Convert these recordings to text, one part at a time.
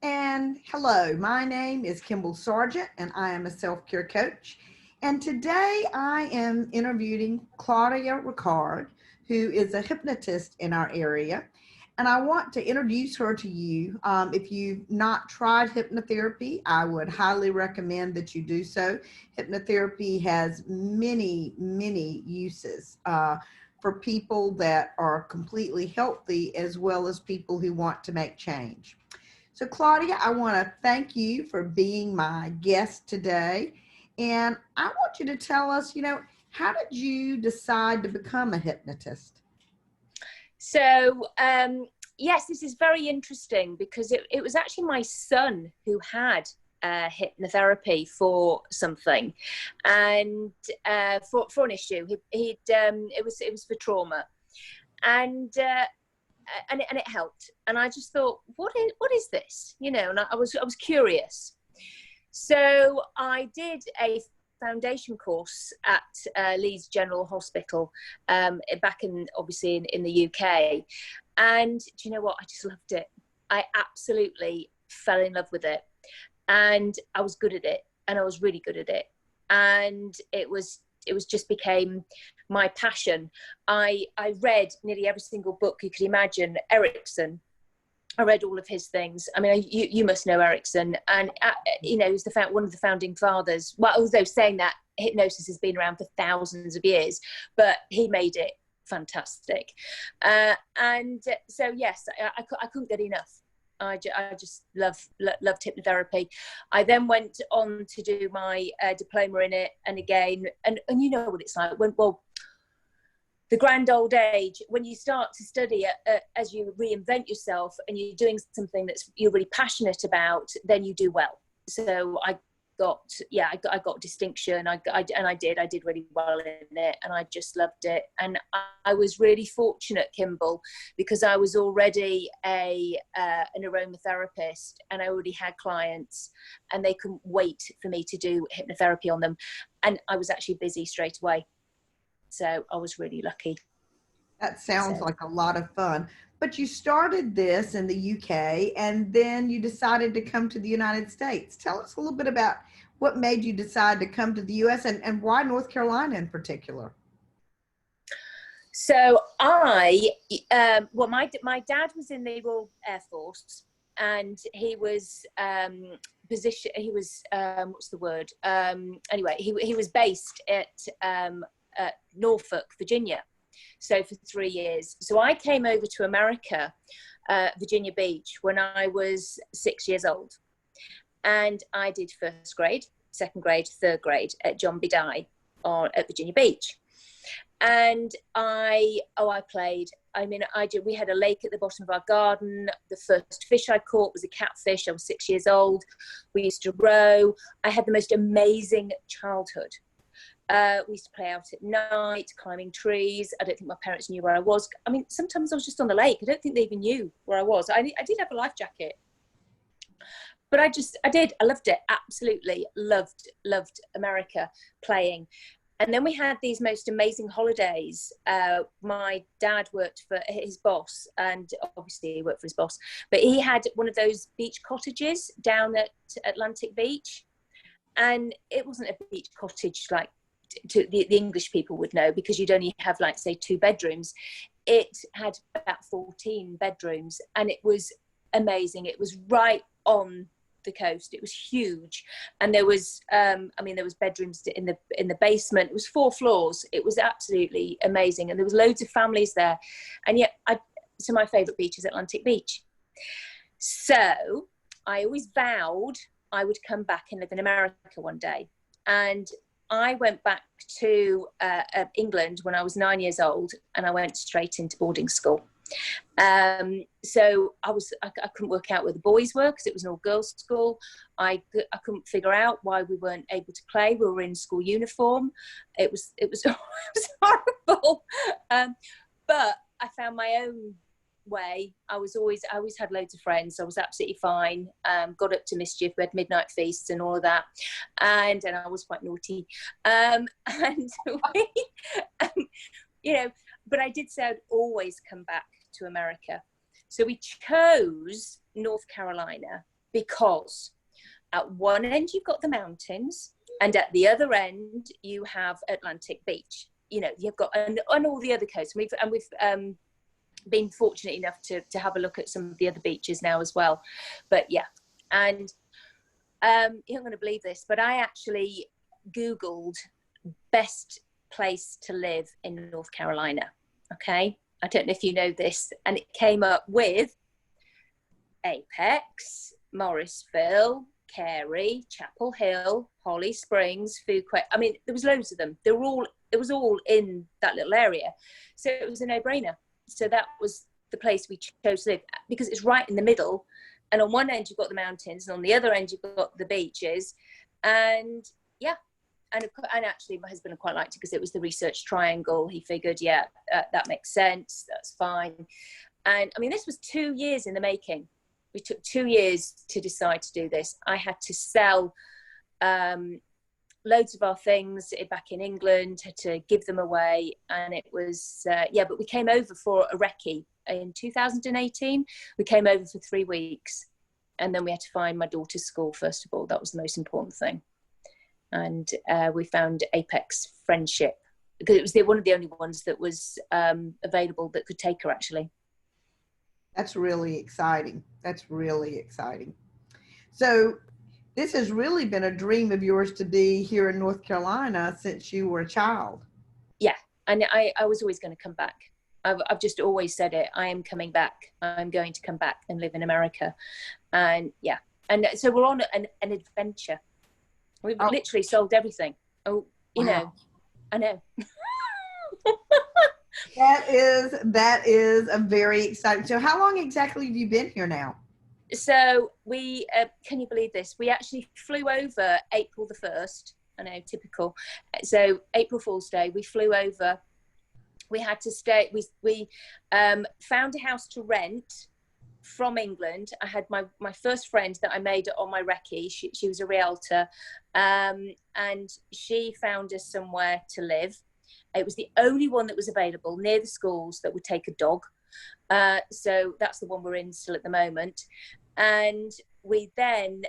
And hello, my name is Kimball Sargent, and I am a self-care coach. And today I am interviewing Claudia Rickard, who is a hypnotist in our area. And I want to introduce her to you. If you've not tried hypnotherapy, I would highly recommend that you do so. Hypnotherapy has many, many uses for people that are completely healthy as well as people who want to make change. So Claudia, I want to thank you for being my guest today. And I want you to tell us, how did you decide to become a hypnotist? So, yes, this is very interesting because it was actually my son who had hypnotherapy for something, and for an issue. It was for trauma, and it helped. And I just thought, what is this? And I was curious. So I did a foundation course at Leeds General Hospital back obviously in the UK, and do you know what, I just loved it. I absolutely fell in love with it, and I was good at it, and I was really good at it, and it just became my passion. I read nearly every single book you could imagine. Erickson, I read all of his things. I mean, you must know Erickson, and he's one of the founding fathers. Well, although saying that, hypnosis has been around for thousands of years, but he made it fantastic. And so yes, I couldn't get enough. I just loved hypnotherapy. I then went on to do my diploma in it, and again, and you know what it's like when the grand old age, when you start to study as you reinvent yourself and you're doing something you're really passionate about, then you do well. So I got distinction. I did really well in it, and I just loved it. And I was really fortunate, Kimball, because I was already an aromatherapist, and I already had clients, and they couldn't wait for me to do hypnotherapy on them. And I was actually busy straight away. So I was really lucky. That sounds like a lot of fun. But you started this in the UK, and then you decided to come to the United States. Tell us a little bit about what made you decide to come to the US and why North Carolina in particular. So my dad was in the Royal Air Force, and he was anyway, he was based at Norfolk, Virginia. So for 3 years. So I came over to America, Virginia Beach, when I was 6 years old. And I did first grade, second grade, third grade at John B. Dye at Virginia Beach. And I played. I mean, we had a lake at the bottom of our garden. The first fish I caught was a catfish. I was 6 years old. We used to row. I had the most amazing childhood. We used to play out at night, climbing trees. I don't think my parents knew where I was. I mean, sometimes I was just on the lake. I don't think they even knew where I was. I did have a life jacket. But I loved it. Absolutely loved America, playing. And then we had these most amazing holidays. My dad worked for his boss, and obviously he worked for his boss, but he had one of those beach cottages down at Atlantic Beach. And it wasn't a beach cottage like the English people would know, because you'd only have, like, say, 2 bedrooms. It had about 14 bedrooms, and it was amazing. It was right on the coast. It was huge, and there was there was bedrooms in the basement. It was 4 floors. It was absolutely amazing, and there was loads of families there. And yet, so my favorite beach is Atlantic Beach. So I always vowed I would come back and live in America one day. And I went back to England when I was 9 years old, and I went straight into boarding school. So I couldn't work out where the boys were, because it was an all-girls school. I couldn't figure out why we weren't able to play. We were in school uniform. It was horrible. But I found my own way. I always had loads of friends. I was absolutely fine. Got up to mischief. We had midnight feasts and all of that, and I was quite naughty. And we, but I did say I'd always come back to America. So we chose North Carolina because at one end you've got the mountains, and at the other end you have Atlantic Beach. You know, you've got and all the other coasts. We've been fortunate enough to have a look at some of the other beaches now as well. But yeah, and you're not going to believe this, but I actually Googled best place to live in North Carolina. Okay, I don't know if you know this, and it came up with Apex, Morrisville, Carey, Chapel Hill, Holly Springs, Fuquay. I mean, there was loads of them. It was all in that little area, so it was a no-brainer. So that was the place we chose to live, because it's right in the middle, and on one end you've got the mountains, and on the other end you've got the beaches, and yeah. And actually, my husband quite liked it because it was the research triangle. He figured, yeah, that makes sense. That's fine. And I mean, this was 2 years in the making. We took 2 years to decide to do this. I had to sell loads of our things back in England, had to give them away. And it was, but we came over for a recce in 2018. We came over for 3 weeks. And then we had to find my daughter's school, first of all. That was the most important thing. And we found Apex Friendship, because it was one of the only ones that was available that could take her, actually. That's really exciting. That's really exciting. So this has really been a dream of yours to be here in North Carolina since you were a child. Yeah, and I was always going to come back. I've just always said it. I am coming back. I'm going to come back and live in America. And yeah, and so we're on an adventure. We've literally sold everything. Oh, you know, I know. That is a very exciting. So how long exactly have you been here now? So we, can you believe this? We actually flew over April the 1st. I know, typical. So April Fool's Day, we flew over. We had to stay, we found a house to rent from England. I had my first friend that I made on my recce. She was a realtor, and she found us somewhere to live. It was the only one that was available near the schools that would take a dog. So that's the one we're in still at the moment. And we then,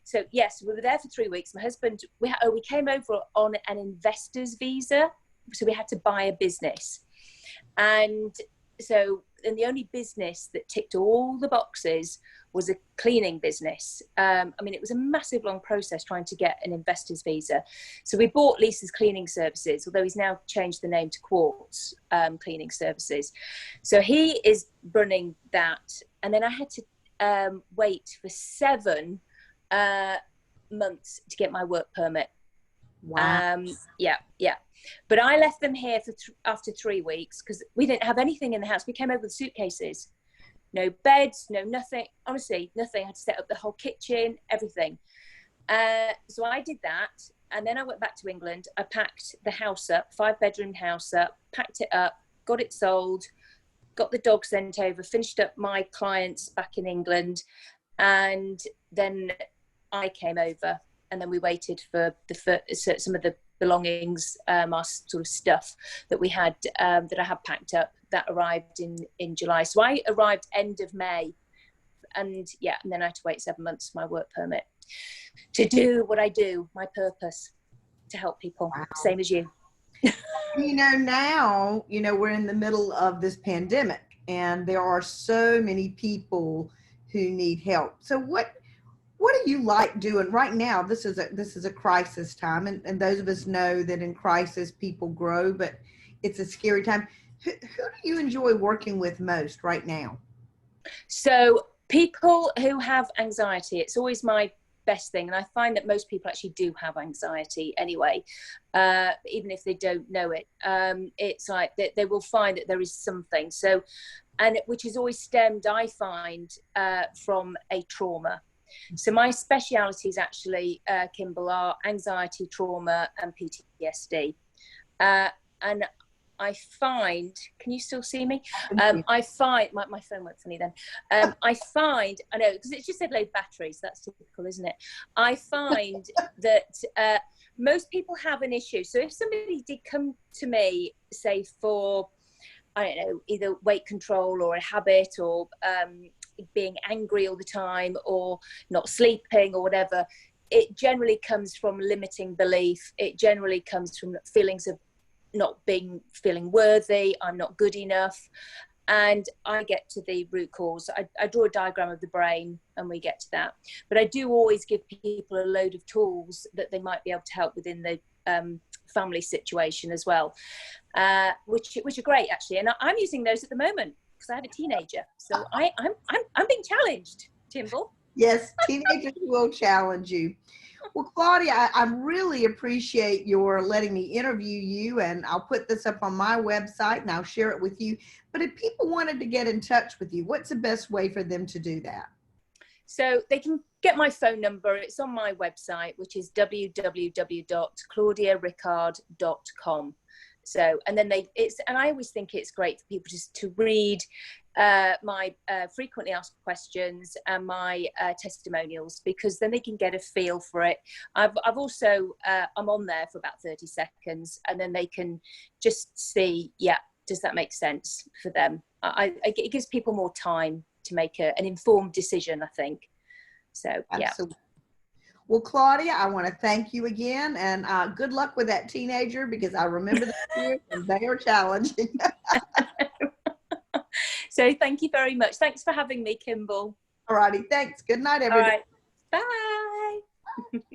so yes, we were there for 3 weeks. My husband, we came over on an investor's visa. So we had to buy a business. And the only business that ticked all the boxes was a cleaning business. I mean, it was a massive long process trying to get an investor's visa. So we bought Lisa's Cleaning Services, although he's now changed the name to Quartz Cleaning Services. So he is running that. And then I had to wait for 7 months to get my work permit. Wow. Yeah. But I left them here after 3 weeks because we didn't have anything in the house. We came over with suitcases, no beds, no nothing. Honestly, nothing. I had to set up the whole kitchen, everything. So I did that, and then I went back to England. I packed the house up, 5-bedroom house up, packed it up, got it sold, got the dog sent over, finished up my clients back in England, and then I came over. And then we waited for some of the belongings, our sort of stuff that we had, that I had packed up, that arrived in July. So I arrived end of May, and then I had to wait 7 months for my work permit to do what I do, my purpose, to help people. Wow. Same as you. Now, we're in the middle of this pandemic, and there are so many people who need help. So what do you like doing right now? This is a crisis time, and those of us know that in crisis people grow, but it's a scary time. Who do you enjoy working with most right now? So people who have anxiety, it's always my best thing, and I find that most people actually do have anxiety anyway, even if they don't know it. It's like they will find that there is something. So, and which is always stemmed, I find, from a trauma. So my specialities actually, Kimball, are anxiety, trauma, and PTSD. And I find, can you still see me? I find, my phone went funny then. I know, because it just said low battery, so that's typical, isn't it? I find that most people have an issue. So if somebody did come to me, say for I don't know, either weight control or a habit, or being angry all the time, or not sleeping or whatever, it generally comes from limiting belief. It generally comes from feelings of not feeling worthy. I'm not good enough. And I get to the root cause. I draw a diagram of the brain and we get to that. But I do always give people a load of tools that they might be able to help within the family situation as well, which are great actually. And I'm using those at the moment because I have a teenager. So I'm being challenged, Timble. Yes, teenagers will challenge you. Well, Claudia, I really appreciate your letting me interview you, and I'll put this up on my website and I'll share it with you. But if people wanted to get in touch with you, what's the best way for them to do that? So they can get my phone number. It's on my website, which is www.claudiarickard.com. So, and then and I always think it's great for people just to read my frequently asked questions and my testimonials, because then they can get a feel for it. I've also, I'm on there for about 30 seconds, and then they can just see, yeah, does that make sense for them? It gives people more time to make an informed decision, I think. So, yeah. Absolutely. Well, Claudia, I want to thank you again, and good luck with that teenager, because I remember the years and they are challenging. So thank you very much. Thanks for having me, Kimball. All righty. Thanks. Good night, everybody. All right. Bye.